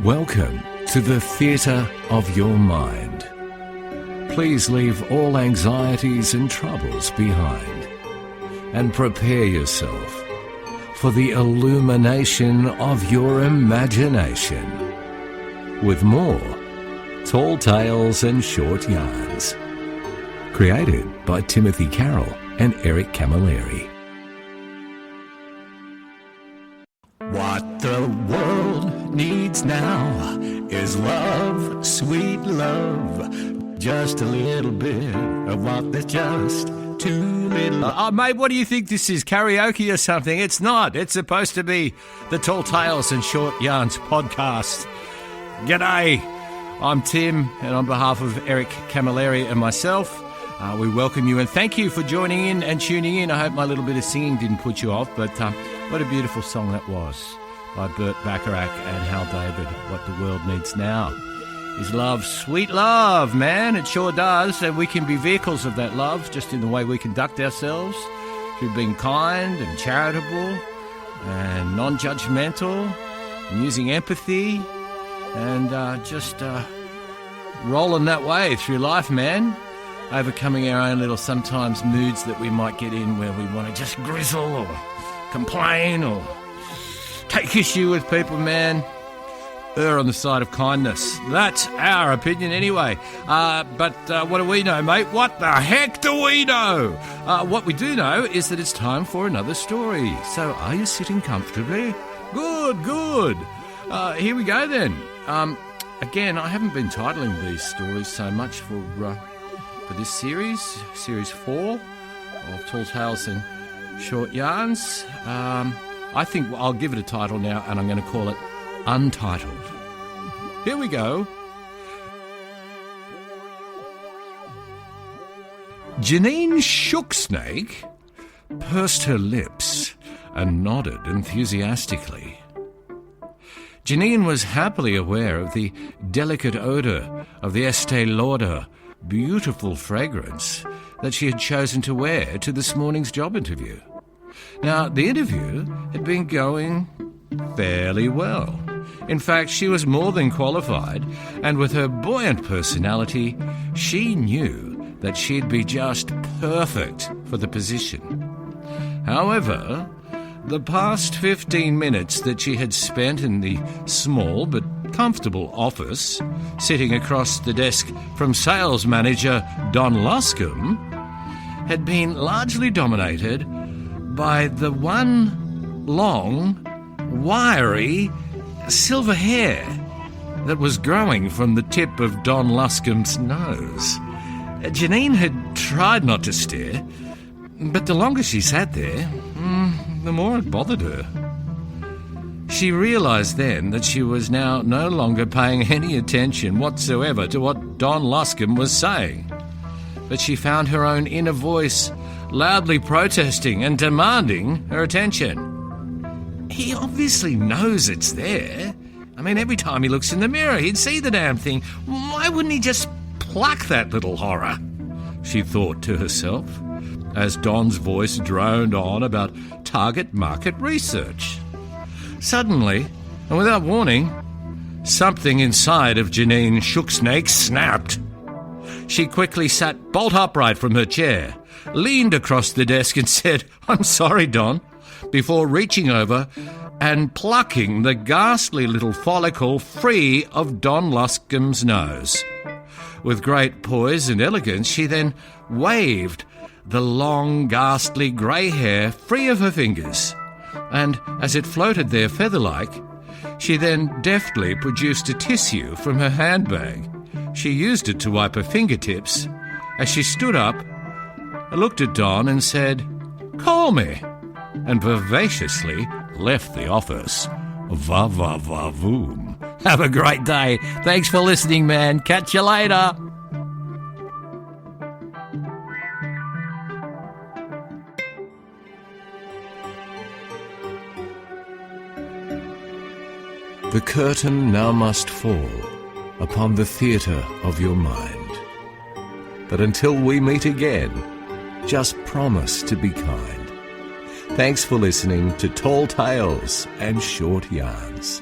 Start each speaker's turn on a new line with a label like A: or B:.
A: Welcome to the theatre of your mind. Please leave all anxieties and troubles behind and prepare yourself for the illumination of your imagination with more tall tales and short yarns. Created by Tim Carroll and Eric Camilleri. What the world needs now is love, sweet love. Just a little bit of what there's just too little. Oh, mate, what do you think this is? Karaoke or something? It's not. It's supposed to be the Tall Tales and Short Yarns podcast. G'day. I'm Tim, and on behalf of Eric Camilleri and myself, we welcome you and thank you for joining in and tuning in. I hope my little bit of singing didn't put you off, but what a beautiful song that was by Burt Bacharach and Hal David. What the world needs now is love, sweet love, man. It sure does, and we can be vehicles of that love just in the way we conduct ourselves, through being kind and charitable and non-judgmental and using empathy and just rolling that way through life, man. Overcoming our own little sometimes moods that we might get in where we want to just grizzle or complain or take issue with people, man. Err on the side of kindness. That's our opinion anyway. But what do we know, mate? What the heck do we know? What we do know is that it's time for another story. So are you sitting comfortably? Good. Here we go then. Again, I haven't been titling these stories so much for this series 4 of Tall Tales and Short Yarns. I think I'll give it a title now, and I'm going to call it Untitled. Here we go. Janine Shooksnake pursed her lips and nodded enthusiastically. Janine was happily aware of the delicate odour of the Estee Lauder beautiful fragrance that she had chosen to wear to this morning's job interview. Now, the interview had been going fairly well. In fact, she was more than qualified, and with her buoyant personality, she knew that she'd be just perfect for the position. However, the past 15 minutes that she had spent in the small but comfortable office, sitting across the desk from sales manager Don Luscombe, had been largely dominated by the one long, wiry, silver hair that was growing from the tip of Don Luscombe's nose. Janine had tried not to stare, but the longer she sat there, the more it bothered her. She realised then that she was now no longer paying any attention whatsoever to what Don Luscombe was saying, but she found her own inner voice loudly protesting and demanding her attention. He obviously knows it's there. I mean, every time he looks in the mirror, he'd see the damn thing. Why wouldn't he just pluck that little horror? She thought to herself, as Don's voice droned on about target market research. Suddenly, and without warning, something inside of Janine Shooksnake snapped. She quickly sat bolt upright from her chair, leaned across the desk and said, "I'm sorry, Don," before reaching over and plucking the ghastly little follicle free of Don Luscombe's nose. With great poise and elegance, she then waved the long, ghastly grey hair free of her fingers, and as it floated there feather-like, she then deftly produced a tissue from her handbag. She used it to wipe her fingertips. As she stood up, I looked at Don and said, "Call me," and vivaciously left the office. Va-va-va-voom. Have a great day. Thanks for listening, man. Catch you later. The curtain now must fall upon the theatre of your mind. But until we meet again, just promise to be kind. Thanks for listening to Tall Tales and Short Yarns.